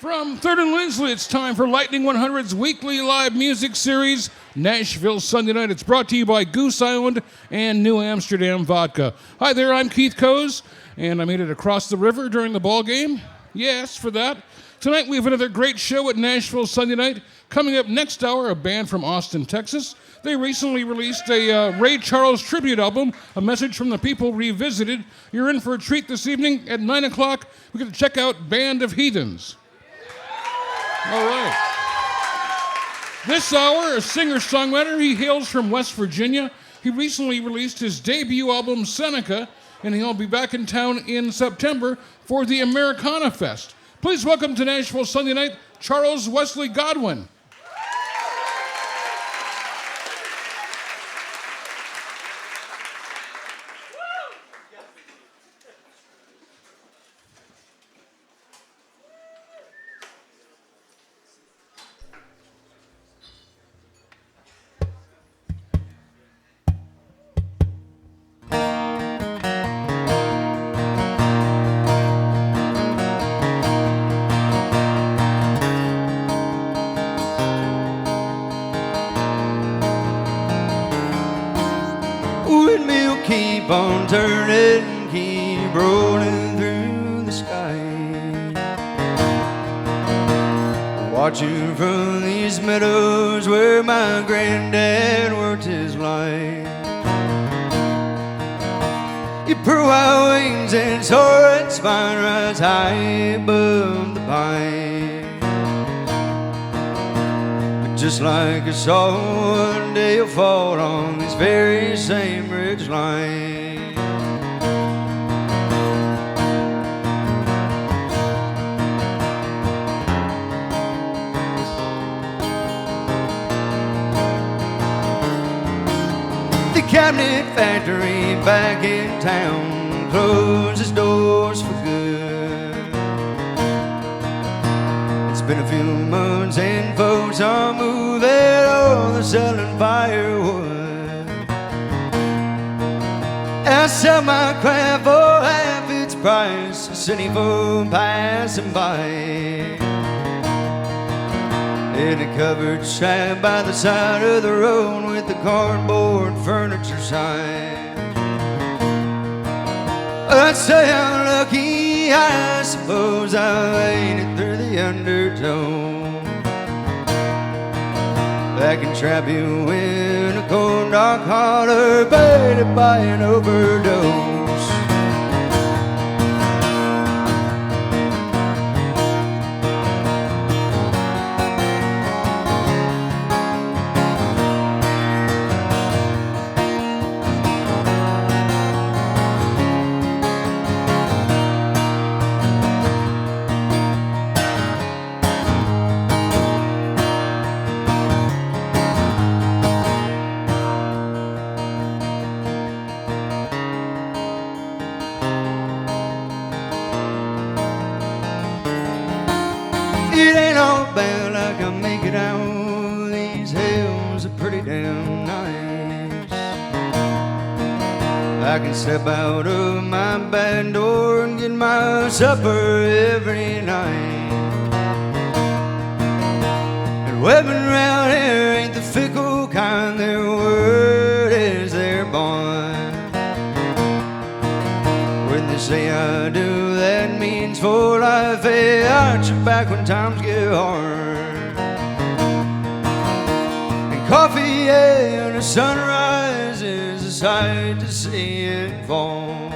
From 3rd and Lindsley, it's time for Lightning 100's weekly live music series, Nashville Sunday Night. It's brought to you by Goose Island and New Amsterdam Vodka. Hi there, I'm Keith Coase, and I made it across the river during the ball game. Yes, for that. Tonight we have another great show at Nashville Sunday Night. Coming up next hour, a band from Austin, Texas. They recently released a Ray Charles tribute album, A Message from the People Revisited. You're in for a treat this evening at 9 o'clock. We're going to check out Band of Heathens. All right. This hour, a singer-songwriter. He hails from West Virginia. He recently released his debut album, Seneca, and he'll be back in town in September for the Americana Fest. Please welcome to Nashville Sunday Night, Charles Wesley Godwin. Keep on turning, keep rolling through the sky. Watching from these meadows where my granddad worked his life. Your pearl white wings and soar its spine rise high above the pine. But just like I saw one day you'll fall on this very same ridgeline. The cabinet factory back in town closed its doors for good. It's been a few months and folks are moving on, they're selling firewood. I sell my craft for half its price, city folk passing by. In a covered shack by the side of the road with the cardboard furniture sign. I'd say I'm lucky, I suppose I made it through the undertow. I can trap you in a cold dark holler, baited by an overdose. It ain't all bad like I make it out. These hills are pretty damn nice. I can step out of my back door and get my supper every night. And women around here ain't the fickle kind. Their word is their bond. When they say I do, that means for life. Hey, arch your back when times get hard. And coffee, yeah, and the sunrise is a sight to see it fall.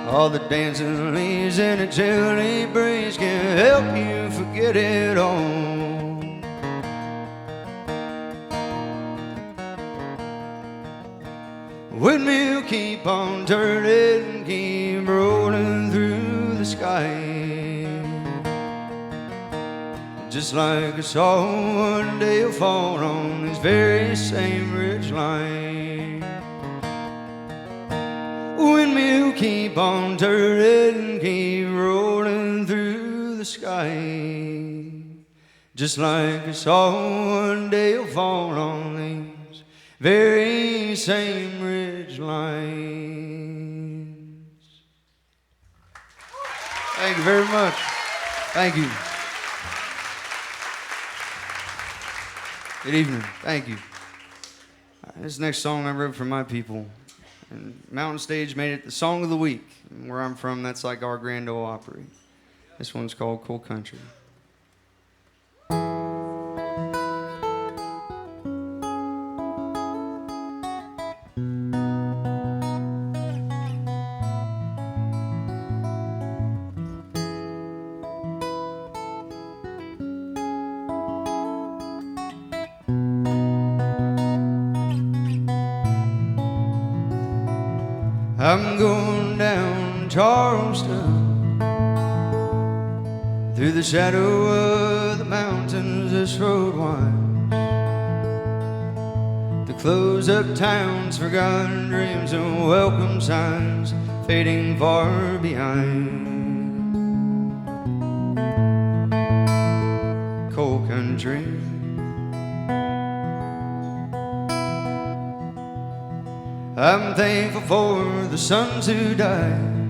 All the dancing leaves in a chilly breeze can help you forget it all. Windmill keep on turning, keep rolling through the sky. Just like I saw one day you'll fall on this very same ridgeline. Windmill keep on turning, keep rolling through the sky. Just like I saw one day you'll fall on these very same ridge lines. Thank you very much. Thank you. Good evening. Thank you. This next song I wrote for my people. And Mountain Stage made it the song of the week. And where I'm from, that's like our Grand Ole Opry. This one's called Cool Country. I'm going down Charleston through the shadow of the mountains. This road winds to close up towns, forgotten dreams and welcome signs fading far behind. Coal country. I'm thankful for the sons who died,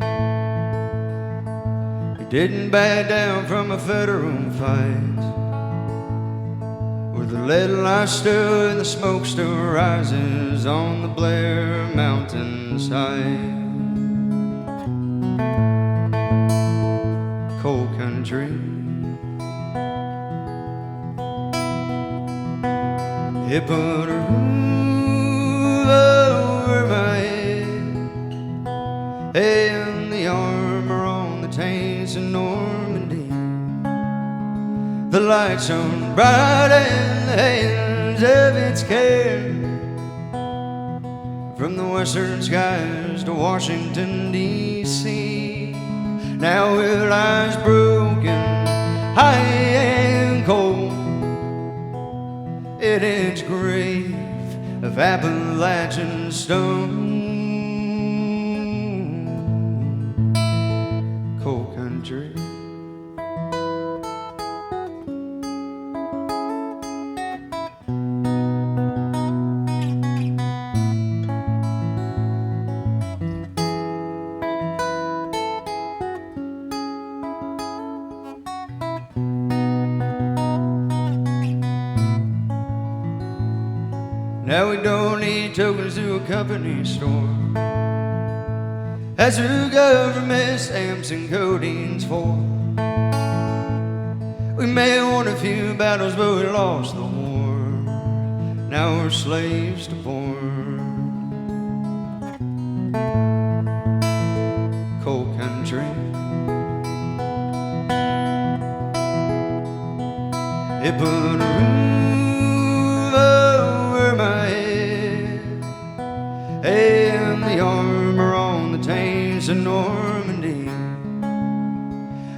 who didn't back down from a federal fight, where the lead light still and the smoke still rises on the Blair mountainside. Coal country. It put a roof over my head and the armor on the tanks in Normandy. The lights shone bright in the hands of its care, from the western skies to Washington, D.C. Now it lies broken, high and cold in its grave of Appalachian stone. Coal country. Now we don't need tokens to a company store. That's who government stamps and coding's for. We may have won a few battles, but we lost the war. Now we're slaves to porn. Coal country. It put a roof over my head and the armor on the tanks in Normandy.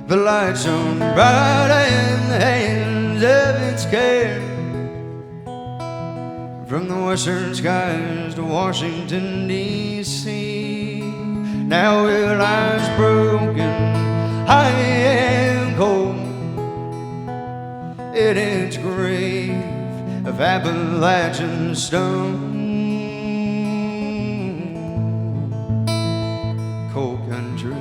The lights shone bright in the hands of its care, from the western skies to Washington, D.C. Now it lies broken, high and cold in its grave of Appalachian stone. Coal country.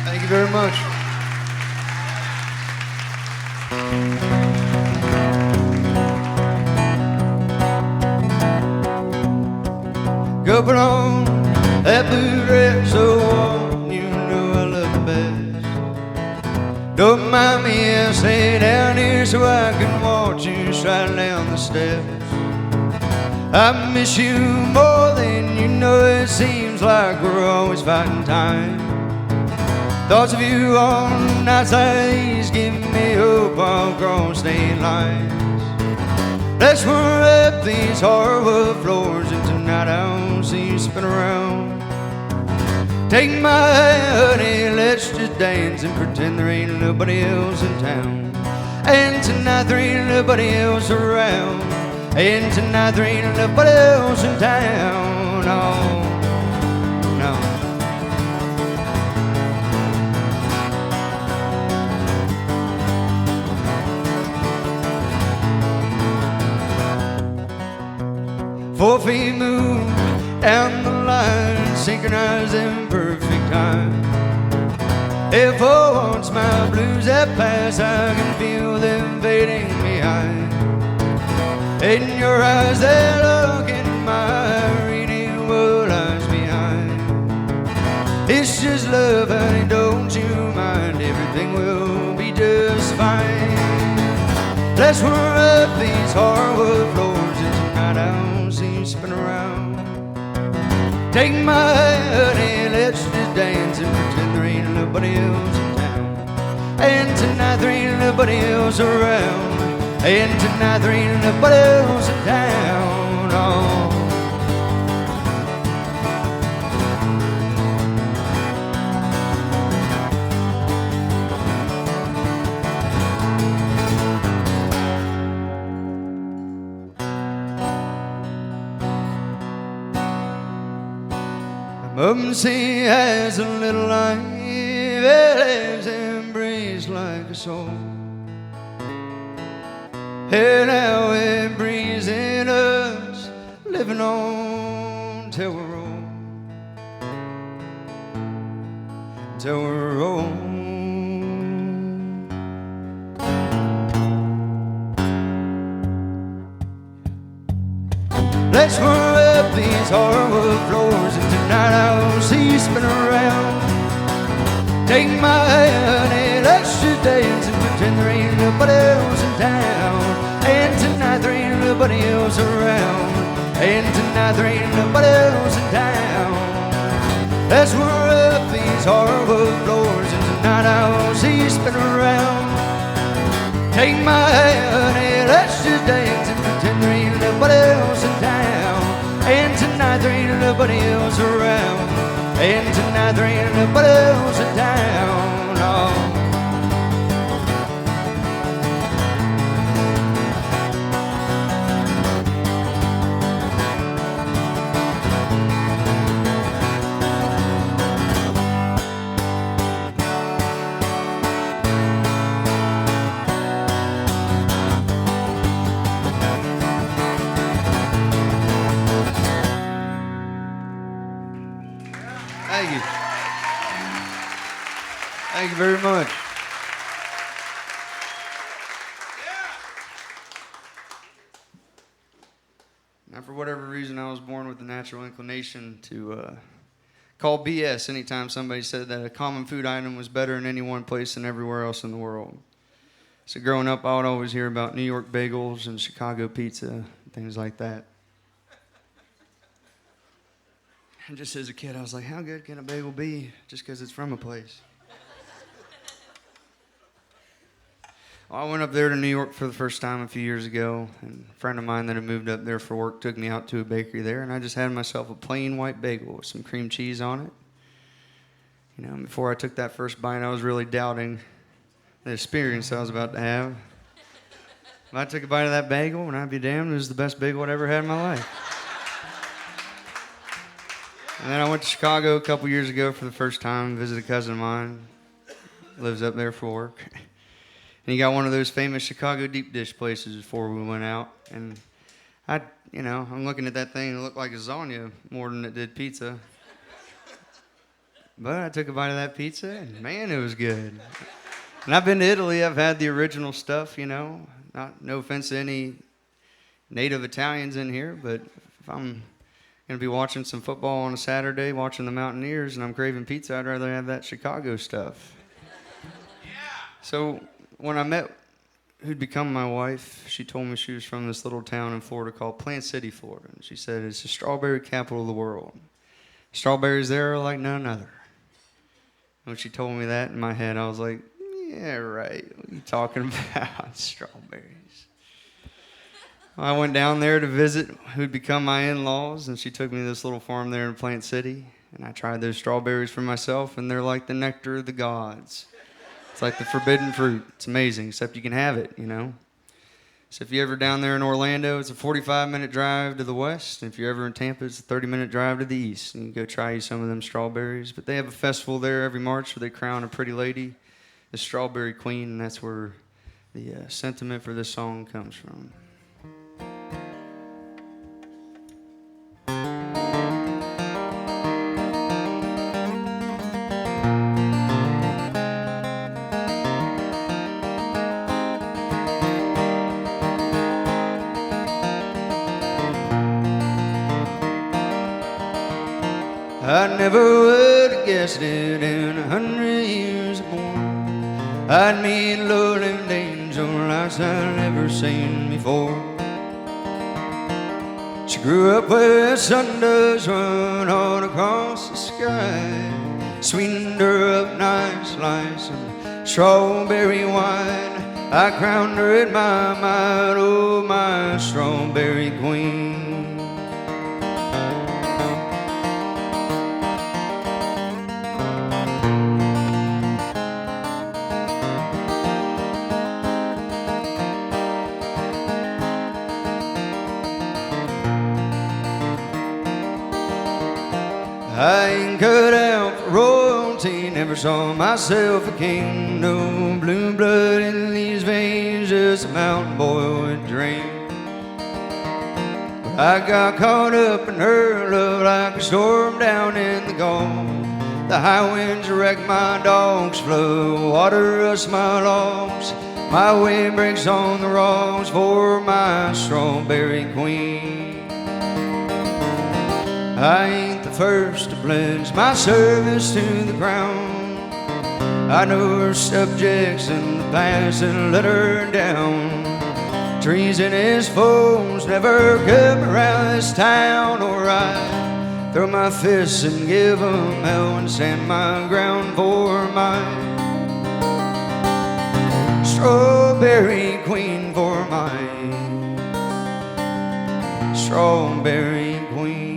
Thank you very much. Go put on that blue dress so warm, you know I love it best. Don't mind me, I'll stay down here so I can watch you slide down the steps. I miss you more than you know, it seems like we're always fighting time. Thoughts of you on nights like these give me hope I'll cross state lines. Let's run up these hardwood floors, and tonight I'll see you spin around. Take my hand, honey, let's just dance and pretend there ain't nobody else in town. And tonight there ain't nobody else around. And tonight there ain't nobody else in town. No, no. 4 feet move down the line, synchronized in perfect time. If once my blues have passed, I can feel them fading behind. In your eyes they look in mine, reading what lies behind. It's just love, honey, don't you mind, everything will be just fine. Let's whirl up these hardwood floors, and tonight I'll see you spin around. Take my honey, let's just dance and pretend there ain't nobody else in town. And tonight there ain't nobody else around. And tonight there ain't nobody else in town. Oh. Mumsy has a little life, it lives and breathes like a soul. And now it breathes in us, living on till we're old. Till we're old. Let's whirl up these hardwood floors, and tonight I'll see you spin around. Take my hand and let's just dance and pretend there ain't nobody else in town. And tonight there ain't nobody else around. And tonight there ain't nobody else in town. Let's whirl up these hardwood floors, and tonight I'll see you spin around. Take my hand and let's just dance and pretend there ain't nobody else in town. And tonight there ain't nobody else around. And tonight there ain't nobody else in town. No. Thank you. Thank you very much. Now, for whatever reason, I was born with a natural inclination to call BS anytime somebody said that a common food item was better in any one place than everywhere else in the world. So growing up, I would always hear about New York bagels and Chicago pizza, things like that. And just as a kid, I was like, how good can a bagel be just because it's from a place? Well, I went up there to New York for the first time a few years ago, and a friend of mine that had moved up there for work took me out to a bakery there, and I just had myself a plain white bagel with some cream cheese on it. You know, before I took that first bite, I was really doubting the experience I was about to have. If I took a bite of that bagel, and I'd be damned, it was the best bagel I'd ever had in my life. And then I went to Chicago a couple years ago for the first time, visited a cousin of mine, lives up there for work. And he got one of those famous Chicago deep dish places before we went out. And I'm looking at that thing, it looked like lasagna more than it did pizza. But I took a bite of that pizza, and man, it was good. And I've been to Italy, I've had the original stuff, no offense to any native Italians in here, but if I'm going to be watching some football on a Saturday, watching the Mountaineers, and I'm craving pizza, I'd rather have that Chicago stuff. Yeah. So when I met who'd become my wife, she told me she was from this little town in Florida called Plant City, Florida. And she said, it's the strawberry capital of the world. Strawberries there are like none other. When she told me that, in my head, I was like, yeah, right. What are you talking about? Strawberries. I went down there to visit who'd become my in-laws, and she took me to this little farm there in Plant City, and I tried those strawberries for myself, and they're like the nectar of the gods. It's like the forbidden fruit. It's amazing, except you can have it, So if you're ever down there in Orlando, it's a 45-minute drive to the west, and if you're ever in Tampa, it's a 30-minute drive to the east, and you can go try you some of them strawberries. But they have a festival there every March where they crown a pretty lady, the Strawberry Queen, and that's where the sentiment for this song comes from. never would have guessed it in 100 years more. I'd meet a lovely angel like I'd never seen before. She grew up where the sun does run all across the sky, sweetened her up nice like some strawberry wine. I crowned her in my mind, oh, my strawberry queen. I ain't cut out for royalty, never saw myself a king. No blue blood in these veins, just a mountain boy with dreams. But I got caught up in her love like a storm down in the Gulf. The high winds wreck my dogs, flood water rust my logs. My wind breaks on the rocks for my strawberry queen. I ain't the first to pledge my service to the crown. I know her subjects in the past and let her down. Treasonous foes never come around this town. Or I throw my fists and give 'em hell and stand my ground for my strawberry queen, for my strawberry queen.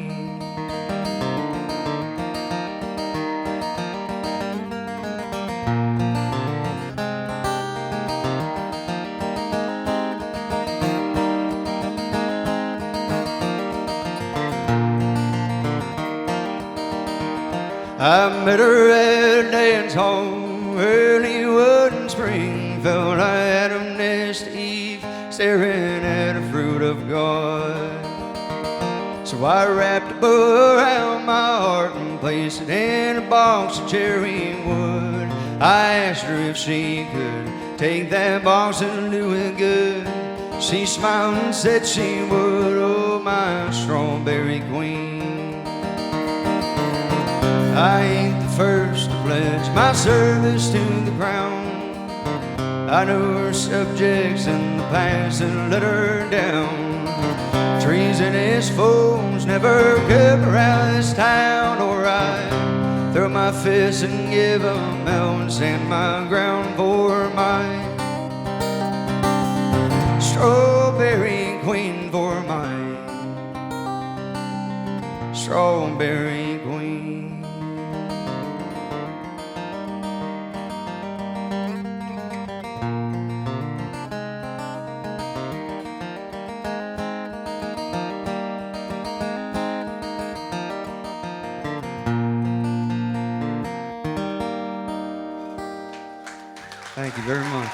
I met her at a dance hall early one spring. Felt like Adam next to Eve, staring at the fruit of God. So I wrapped a bow around my heart and placed it in a box of cherry wood. I asked her if she could take that box and do it good. She smiled and said she would, oh, my strawberry queen. I ain't the first to pledge my service to the crown. I know her subjects in the past and let her down. Treasonous foes never come around this town. Or I throw my fists and give 'em hell and stand my ground for my strawberry queen, for my strawberry queen. Thank you very much.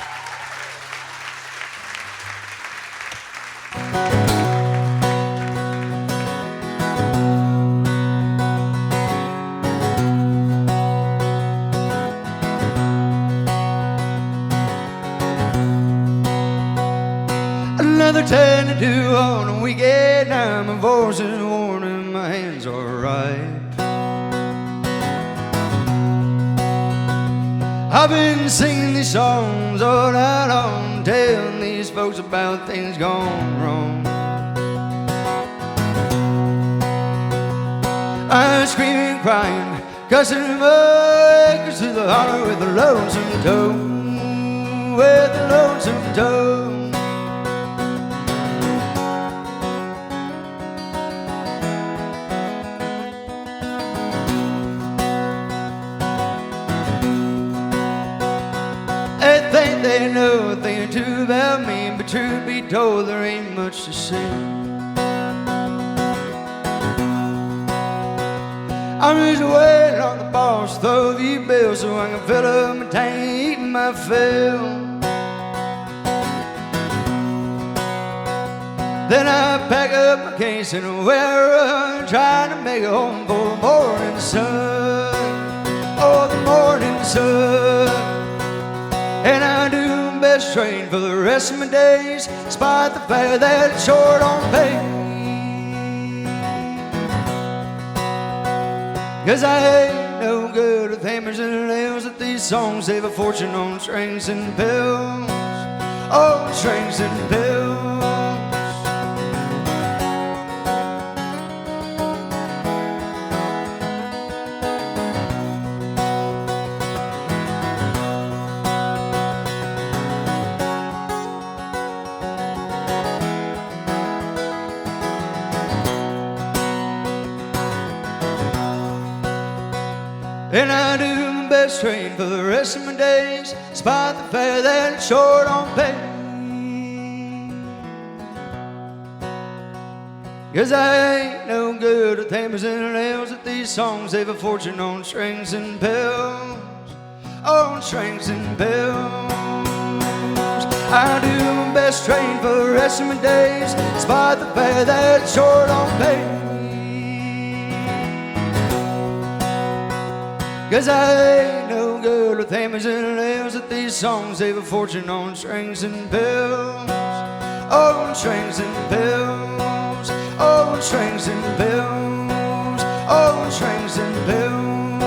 Another 10 to 2 on a weekend. Now my voice is worn and my hands are ripe. I've been singing these songs all night long, telling these folks about things gone wrong. I'm screaming, crying, cussing my acres to the holler with a lonesome tone, with a lonesome tone. They know a thing or two about me, but truth be told, there ain't much to say. I'm just waiting on the boss to throw a few bills so I can fill up my tank and eat my fill. Then I pack up my case and away I run, trying to make it home for the morning sun. Oh, the morning sun. And I do my best train for the rest of my days, despite the fact that it's short on pay. 'Cause I ain't no good with hammers and nails. That these songs save a fortune on strings and pills. Oh, strings and pills. And I do my best train for the rest of my days, despite the fact that it's short on pay. 'Cause I ain't no good with hammers and nails. That these songs save a fortune on strings and pills. On strings and pills. I do my best train for the rest of my days, despite the fact that it's short on pay. 'Cause I ain't no good with hammers and nails. That these songs save a fortune on strings and pills. On strings and pills. On strings and pills. On strings and pills.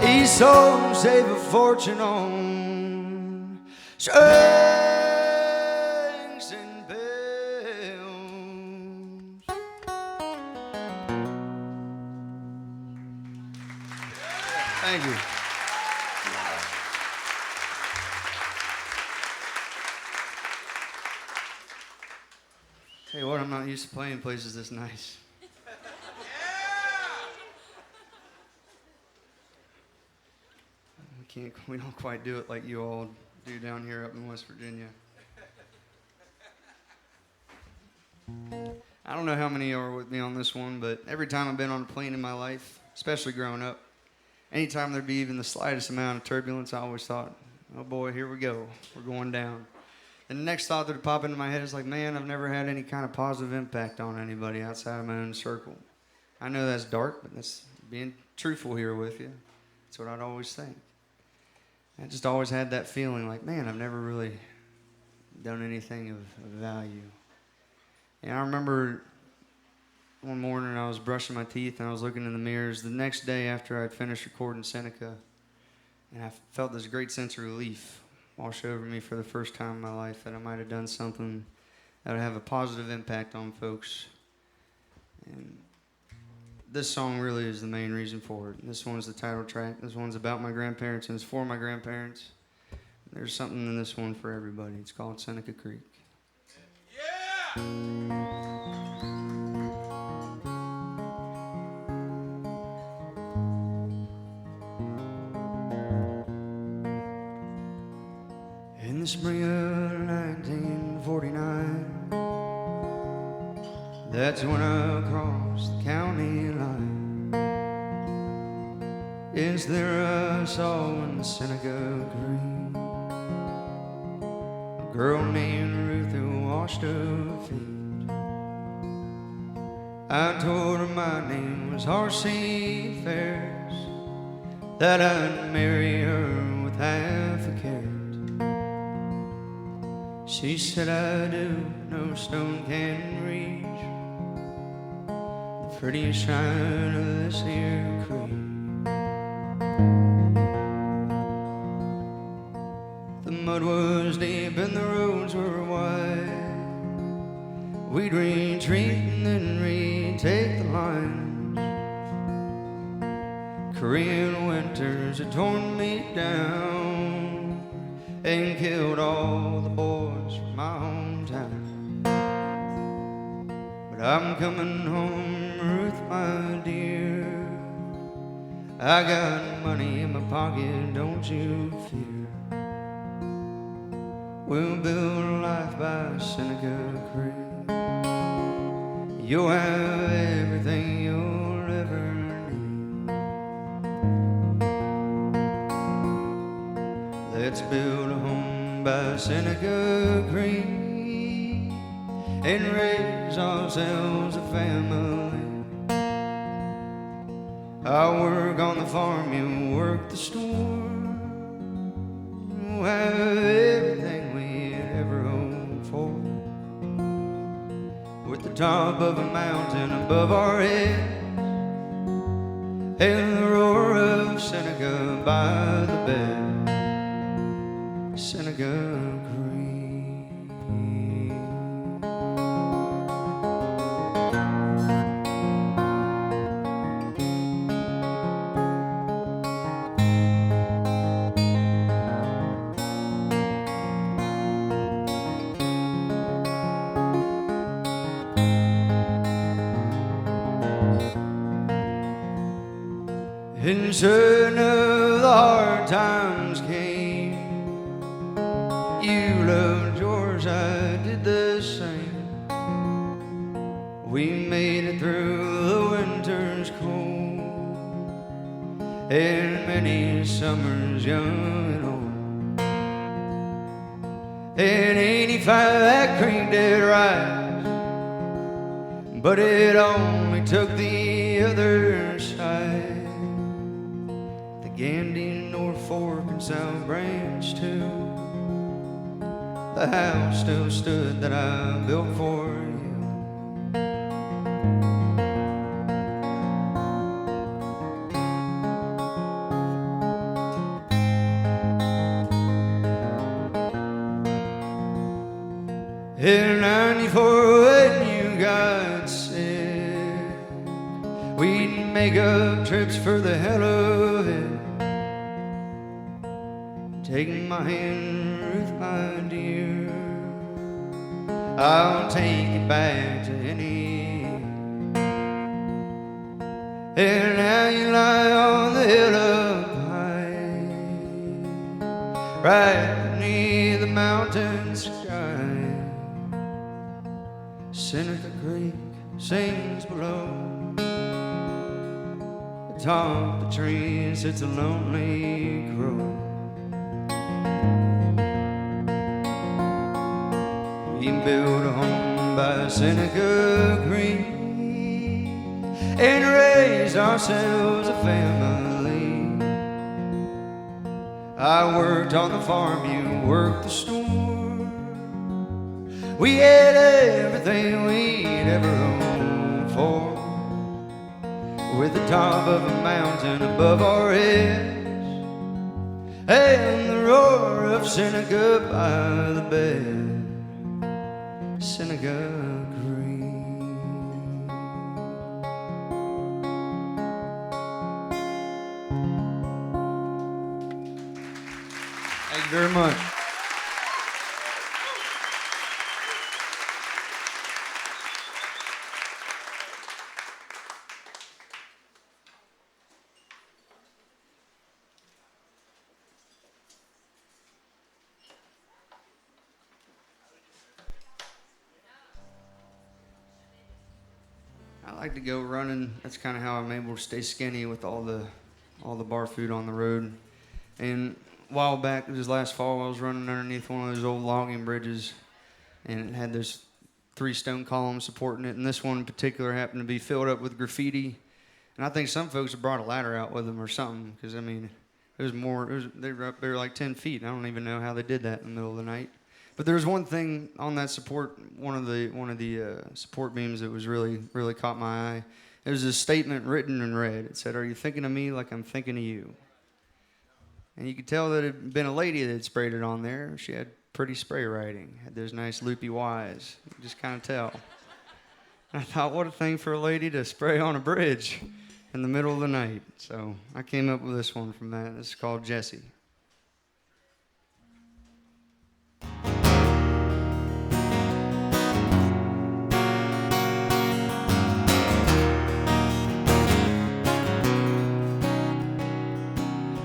These songs save a fortune on strings and pills. Thank you. Tell you what, I'm not used to playing places this nice. We don't quite do it like you all do down here up in West Virginia. I don't know how many are with me on this one, but every time I've been on a plane in my life, especially growing up, anytime there'd be even the slightest amount of turbulence, I always thought, oh boy, here we go. We're going down. And the next thought that would pop into my head is like, man, I've never had any kind of positive impact on anybody outside of my own circle. I know that's dark, but that's being truthful here with you. That's what I'd always think. I just always had that feeling like, man, I've never really done anything of value. And I remember one morning I was brushing my teeth and I was looking in the mirrors the next day after I'd finished recording Seneca, and I felt this great sense of relief wash over me for the first time in my life that I might have done something that would have a positive impact on folks. And this song really is the main reason for it. This one's the title track. This one's about my grandparents and it's for my grandparents. There's something in this one for everybody. It's called Seneca Creek. Yeah! In the spring of 1949, that's when I crossed the county line. Yes, there I saw in Seneca Creek a girl named Ruth who washed her feet. I told her my name was R.C. Ferris, that I'd marry her with half a carat. She said, I do, no stone can reach the prettiest shrine of this here creek. The mud was deep and the roads were wide. We'd retreat and then retake the lines. Korean winters had torn me down and killed all the boys from my hometown. But I'm coming home, Ruth, my dear. I got money in my pocket, don't you fear. We'll build a life by Seneca Creek. You'll have everything you'll ever need. Let's build a home by Seneca Creek and raise ourselves a family. I'll work on the farm, you work the store. We'll have everything we ever hoped for. With the top of a mountain above our heads and the roar of Seneca by the bed, Seneca Creek. And certain of the hard times came. You loved yours, I did the same. We made it through the winter's cold, and many summers young and old. In '85 that creek did rise, but it only took the other side. Gandy, North Fork, and South Branch too. The house still stood that I built for you. In '94 when you got sick, we'd make up trips for the hell of it. Take my hand, Ruth, my dear, I'll take you back to any. And now you lie on the hill up high, right beneath the mountain sky. Seneca Creek sings below. Atop the tree sits a lonely crow. We built a home by Seneca Creek and raised ourselves a family. I worked on the farm, you worked the store. We had everything we'd ever hoped for, with the top of a mountain above our heads and the roar of Seneca by the bed, Seneca Creek. Thank you very much. I like to go running. That's kind of how I'm able to stay skinny with all the bar food on the road. And a while back, it was last fall, I was running underneath one of those old logging bridges, and it had those 3 stone columns supporting it. And this one in particular happened to be filled up with graffiti. And I think some folks have brought a ladder out with them or something, because I mean, they were up there like 10 feet. I don't even know how they did that in the middle of the night. But there was one thing on that support, one of the support beams that was really caught my eye. It was a statement written in red. It said, "Are you thinking of me like I'm thinking of you?" And you could tell that it had been a lady that had sprayed it on there. She had pretty spray writing, had those nice loopy Y's. You could just kind of tell. And I thought, what a thing for a lady to spray on a bridge in the middle of the night. So I came up with this one from that. It's called Jessie.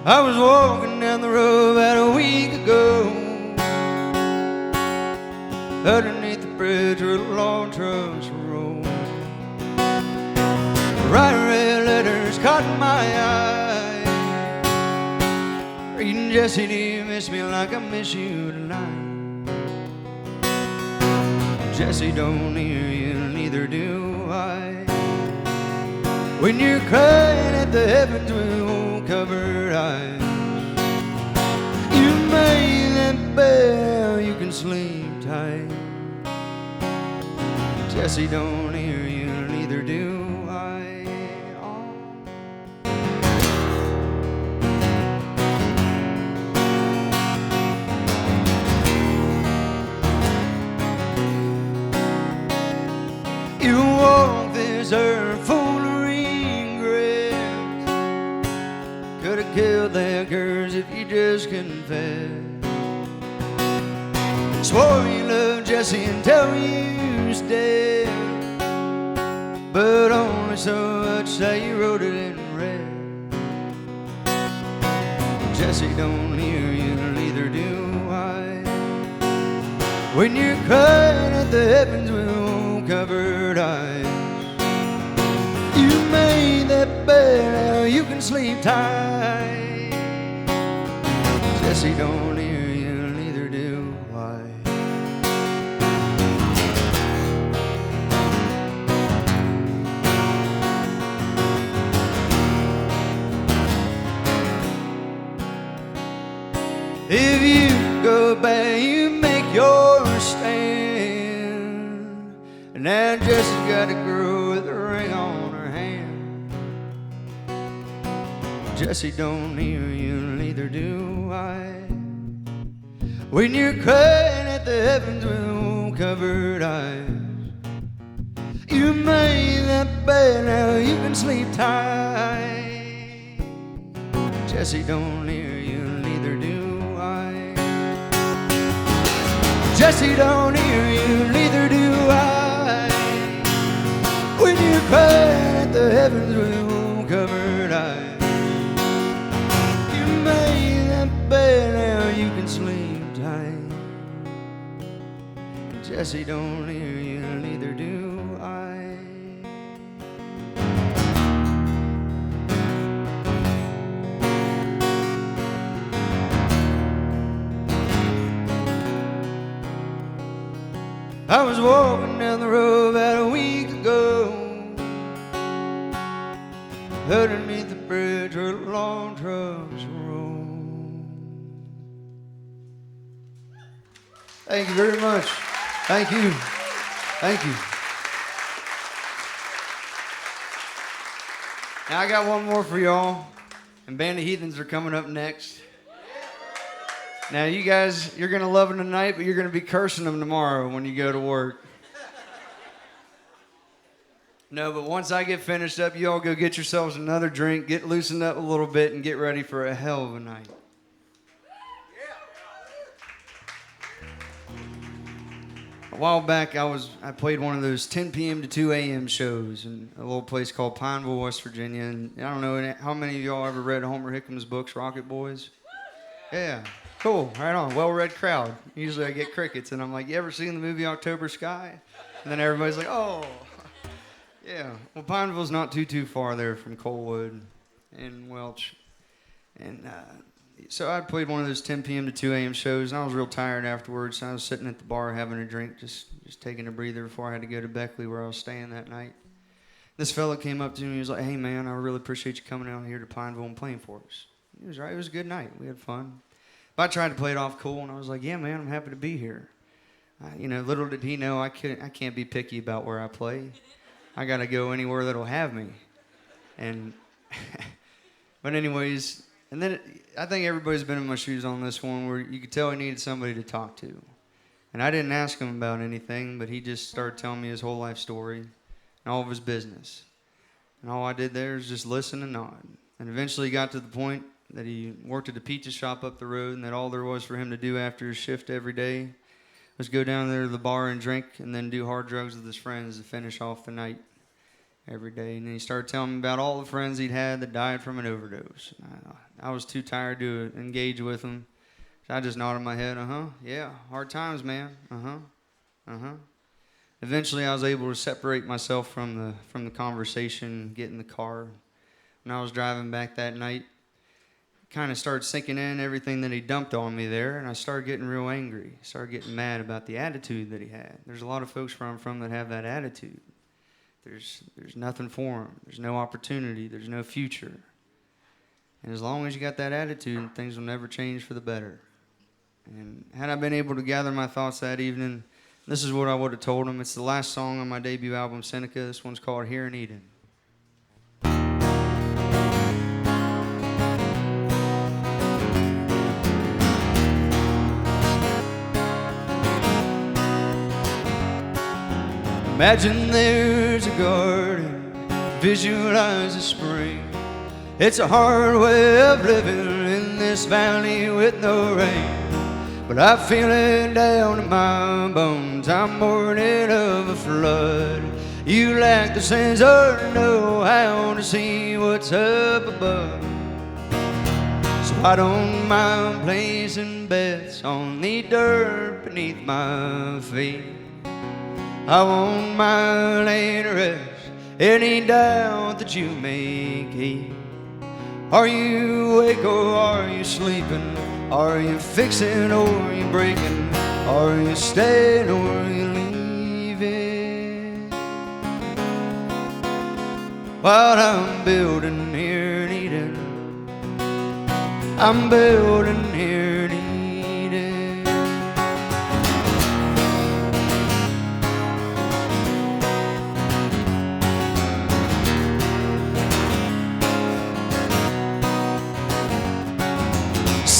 I was walking down the road about a week ago, underneath the bridge where the log trucks roll. Bright red letters caught my eye, reading, "Jessie, do you miss me like I miss you tonight?" Jessie, don't hear you, neither do I, when you're crying at the heavens with covered eyes. You made that bell, you can sleep tight. Jessie, don't hear you, neither do I. Oh. red. Swore you loved Jesse until he was dead, but only so much that you wrote it in red. Jesse don't hear you, neither do I, when you're crying at the heavens with covered eyes. You made that bed, now you can sleep tight. Jesse don't hear you, neither do I. If you go back, you make your stand. And now Jessie's got a girl with a ring on her hand. Jesse don't hear you, neither do I, when you're crying at the heavens with covered eyes. You made that bed, now you can sleep tight. Jesse don't hear you, neither do I. Jesse don't hear you, neither do I, when you cry at the heavens with covered eyes. You made that bed, now you can sleep tight. Jesse don't hear you, neither do I. I was walking down the road about a week ago, underneath the bridge where the long trucks roll. Thank you very much. Thank you. Thank you. Now I got one more for y'all, and Band of Heathens are coming up next. Now you guys, you're going to love them tonight, but you're going to be cursing them tomorrow when you go to work. No, but once I get finished up, you all go get yourselves another drink, get loosened up a little bit, and get ready for a hell of a night. A while back, I played one of those 10 p.m. to 2 a.m. shows in a little place called Pineville, West Virginia. And I don't know how many of y'all ever read Homer Hickman's books, Rocket Boys? Yeah. Cool, right on, well-read crowd. Usually I get crickets, and I'm like, you ever seen the movie October Sky? And then everybody's like, oh. Yeah, well, Pineville's not too far there from Coalwood and Welch. And so I played one of those 10 p.m. to 2 a.m. shows, and I was real tired afterwards. So I was sitting at the bar having a drink, just taking a breather before I had to go to Beckley where I was staying that night. This fella came up to me and he was like, hey, man, I really appreciate you coming out here to Pineville and playing for us. He was right, it was a good night. We had fun. But I tried to play it off cool, and I was like, yeah, man, I'm happy to be here. Little did he know I can't be picky about where I play. I got to go anywhere that'll have me. And, but anyways, and then I think everybody's been in my shoes on this one where you could tell he needed somebody to talk to. And I didn't ask him about anything, but he just started telling me his whole life story and all of his business. And all I did there is just listen and nod. And eventually he got to the point that he worked at a pizza shop up the road, and that all there was for him to do after his shift every day was go down there to the bar and drink and then do hard drugs with his friends to finish off the night every day. And then he started telling me about all the friends he'd had that died from an overdose. I was too tired to engage with him. So I just nodded my head, yeah, hard times, man, Eventually I was able to separate myself from the conversation, get in the car. When I was driving back that night, kind of started sinking in everything that he dumped on me there, and I started getting real angry. Started getting mad about the attitude that he had. There's a lot of folks where I'm from that have that attitude. There's nothing for them. There's no opportunity. There's no future. And as long as you got that attitude, things will never change for the better. And had I been able to gather my thoughts that evening, this is what I would have told him. It's the last song on my debut album, Seneca. This one's called Here in Eden. Imagine there's a garden, visualize a spring. It's a hard way of living in this valley with no rain, but I feel it down in my bones. I'm mourning of a flood. You lack the sense or know how to see what's up above. So I don't mind placing bets on the dirt beneath my feet. I won't mind laying to rest any doubt that you may keep. Are you awake or are you sleeping? Are you fixing or are you breaking? Are you staying or are you leaving? While I'm building here in Eden, I'm building here in Eden.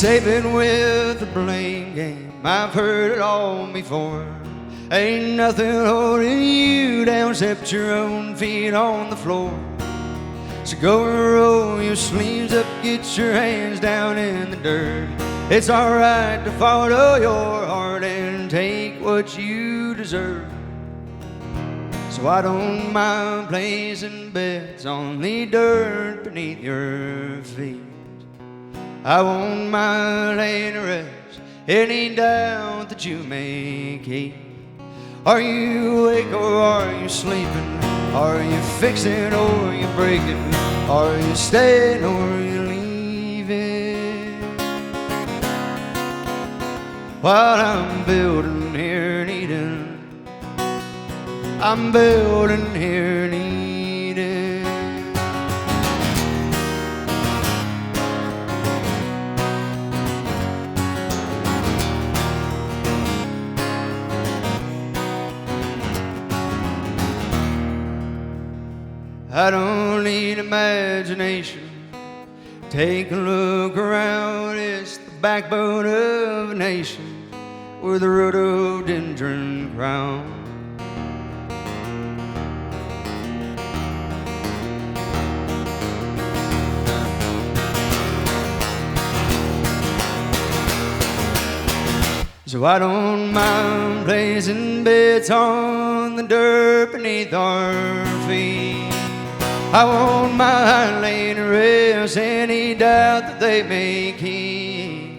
Saving with the blame game, I've heard it all before. Ain't nothing holding you down except your own feet on the floor. So go and roll your sleeves up, get your hands down in the dirt. It's alright to follow your heart and take what you deserve. So I don't mind placing bets on the dirt beneath your feet. I won't mind laying to rest any doubt that you may keep. Are you awake or are you sleeping? Are you fixing or are you breaking? Are you staying or are you leaving? While I'm building here in Eden, I'm building here in Eden. I don't need imagination. Take a look around. It's the backbone of a nation with a rhododendron crown. So I don't mind placing bets on the dirt beneath our feet. I won't mind laying to rest any doubt that they may keep.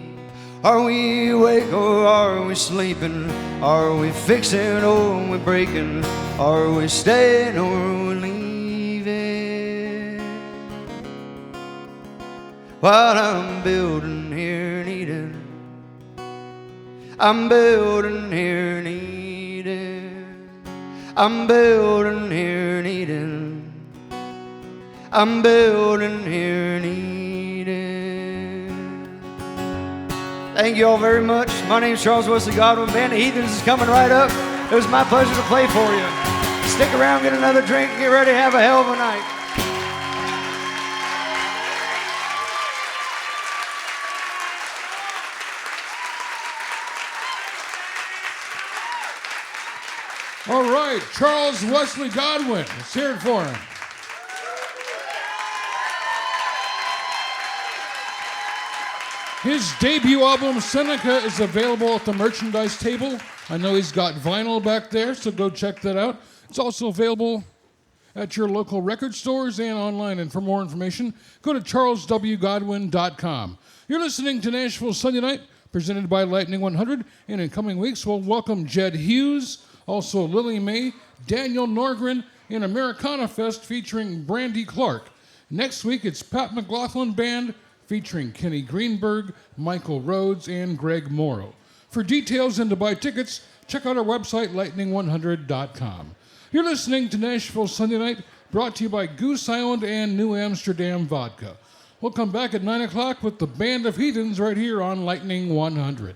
Are we awake or are we sleeping? Are we fixing or are we breaking? Are we staying or are we leaving? While I'm building here in Eden, I'm building here in Eden. I'm building here in Eden. I'm building here in Eden. Thank you all very much. My name's Charles Wesley Godwin. Band of Heathens is coming right up. It was my pleasure to play for you. Stick around, get another drink, and get ready to have a hell of a night. All right, Charles Wesley Godwin. Let's hear it for him. His debut album, Seneca, is available at the merchandise table. I know he's got vinyl back there, so go check that out. It's also available at your local record stores and online. And for more information, go to charleswgodwin.com. You're listening to Nashville Sunday Night, presented by Lightning 100. And in coming weeks, we'll welcome Jed Hughes, also Lily May, Daniel Norgren, and Americana Fest featuring Brandy Clark. Next week, it's Pat McLaughlin Band, featuring Kenny Greenberg, Michael Rhodes, and Greg Morrow. For details and to buy tickets, check out our website, lightning100.com. You're listening to Nashville Sunday Night, brought to you by Goose Island and New Amsterdam Vodka. We'll come back at 9 o'clock with the Band of Heathens right here on Lightning 100.